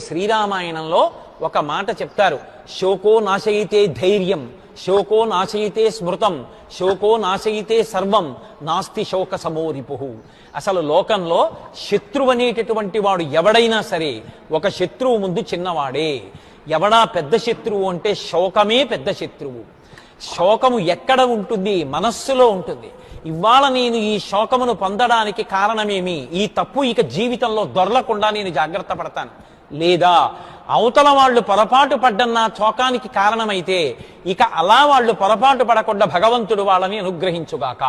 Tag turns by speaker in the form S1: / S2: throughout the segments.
S1: శ్రీరామాయణంలో ఒక మాట చెప్తారు, శోకో నాశయితే ధైర్యం, శోకో నాశయితే స్మృతం, శోకో నాశయితే సర్వం, నాస్తి శోక సమోరిపుహు. అసలు లోకంలో శత్రువు అనేటటువంటి వాడు ఎవడైనా సరే ఒక శత్రువు ముందు చిన్నవాడే. ఎవడా పెద్ద శత్రువు అంటే శోకమే పెద్ద శత్రువు. శోకము ఎక్కడ ఉంటుంది? మనస్సులో ఉంటుంది. ఇవాళ నేను ఈ శోకమును పొందడానికి కారణమేమి? ఈ తప్పు ఇక జీవితంలో దొరలకుండా నేను జాగ్రత్త పడతాను. లేదా అవతల వాళ్ళు పొరపాటు పడ్డన్న శోకానికి కారణమైతే ఇక అలా వాళ్ళు పొరపాటు పడకుండా భగవంతుడు వాళ్ళని అనుగ్రహించుగాక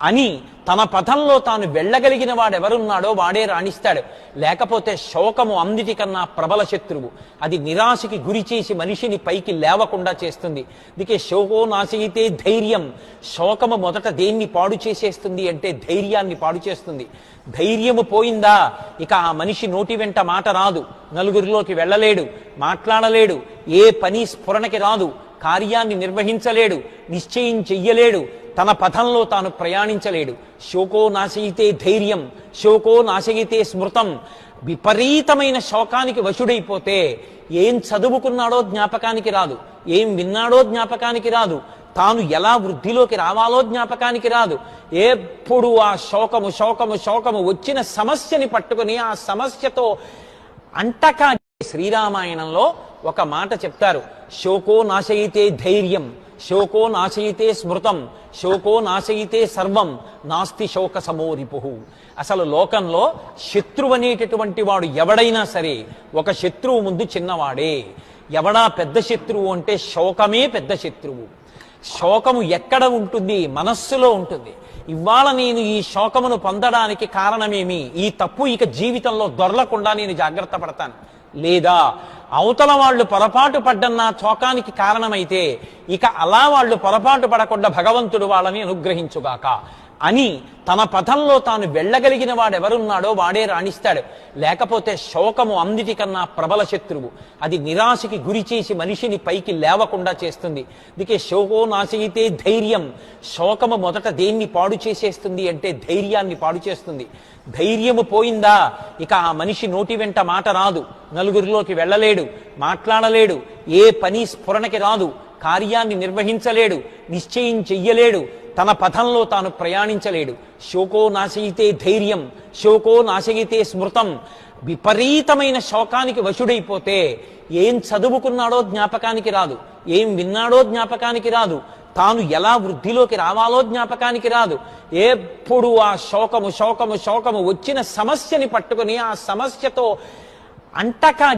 S1: అని తన పథంలో తాను వెళ్ళగలిగిన వాడెవరున్నాడో వాడే రాణిస్తాడు. లేకపోతే శోకము అన్నిటికన్నా ప్రబల శత్రువు. అది నిరాశకి గురి చేసి మనిషిని పైకి లేవకుండా చేస్తుంది. అందుకే శోకో నాశయితే ధైర్యం. శోకము మొదట దేన్ని పాడు చేసేస్తుంది అంటే ధైర్యాన్ని పాడు చేస్తుంది. ధైర్యము పోయిందా ఇక ఆ మనిషి నోటి వెంట మాట రాదు, నలుగురిలోకి వెళ్ళలేడు, మాట్లాడలేడు, ఏ పని స్ఫురణకి రాదు, కార్యాన్ని నిర్వహించలేడు, నిశ్చయం చెయ్యలేడు, తన పథంలో తాను ప్రయాణించలేడు. శోకో నాశయితే ధైర్యం, శోకో నాశయితే స్మృతం. విపరీతమైన శోకానికి వశుడైపోతే ఏం చదువుకున్నాడో జ్ఞాపకానికి రాదు, ఏం విన్నాడో జ్ఞాపకానికి రాదు, తాను ఎలా వృద్ధిలోకి రావాలో జ్ఞాపకానికి రాదు. ఎప్పుడు ఆ శోకము శోకము శోకము వచ్చిన సమస్యని పట్టుకుని ఆ సమస్యతో అంటకా. శ్రీరామాయణంలో ఒక మాట చెప్తారు, శోకో నాశయితే ధైర్యం, శోకో నాశయితే స్మృతం, శోకో నాశయితే సర్వం, నాస్తి శోక సమోరిపుహు. అసలు లోకంలో శత్రువు అనేటటువంటి వాడు ఎవడైనా సరే ఒక శత్రువు ముందు చిన్నవాడే. ఎవడా పెద్ద శత్రువు అంటే శోకమే పెద్ద శత్రువు. శోకము ఎక్కడ ఉంటుంది? మనస్సులో ఉంటుంది. ఇవాళ నేను ఈ శోకమును పొందడానికి కారణమేమి? ఈ తప్పు ఇక జీవితంలో దొరలకుండా నేను జాగ్రత్త పడతాను. లేదా అవతల వాళ్ళు పొరపాటు పడ్డన్న శోకానికి కారణమైతే ఇక అలా వాళ్ళు పొరపాటు పడకుండా భగవంతుడు వాళ్ళని అనుగ్రహించుగాక అని తన పథంలో తాను వెళ్ళగలిగిన వాడెవరున్నాడో వాడే రాణిస్తాడు. లేకపోతే శోకము అన్నిటికన్నా ప్రబల శత్రువు. అది నిరాశకి గురి చేసి మనిషిని పైకి లేవకుండా చేస్తుంది. అందుకే శోకో నాశయితే ధైర్యం. శోకము మొదట దేన్ని పాడు చేసేస్తుంది అంటే ధైర్యాన్ని పాడు చేస్తుంది. ధైర్యము పోయిందా ఇక ఆ మనిషి నోటి వెంట మాట రాదు, నలుగురిలోకి వెళ్ళలేడు, మాట్లాడలేడు, ఏ పని స్ఫురణకి రాదు, కార్యాన్ని నిర్వహించలేడు, నిశ్చయం చెయ్యలేడు, తన పథంలో తాను ప్రయాణించలేడు. శోకో నాశయితే ధైర్యం, శోకో నాశయితే స్మృతం. విపరీతమైన శోకానికి వశుడైపోతే ఏం చదువుకున్నాడో జ్ఞాపకానికి రాదు, ఏం విన్నాడో జ్ఞాపకానికి రాదు, తాను ఎలా వృద్ధిలోకి రావాలో జ్ఞాపకానికి రాదు. ఎప్పుడు ఆ శోకము శోకము శోకము వచ్చిన సమస్యని పట్టుకుని ఆ సమస్యతో అంటకా.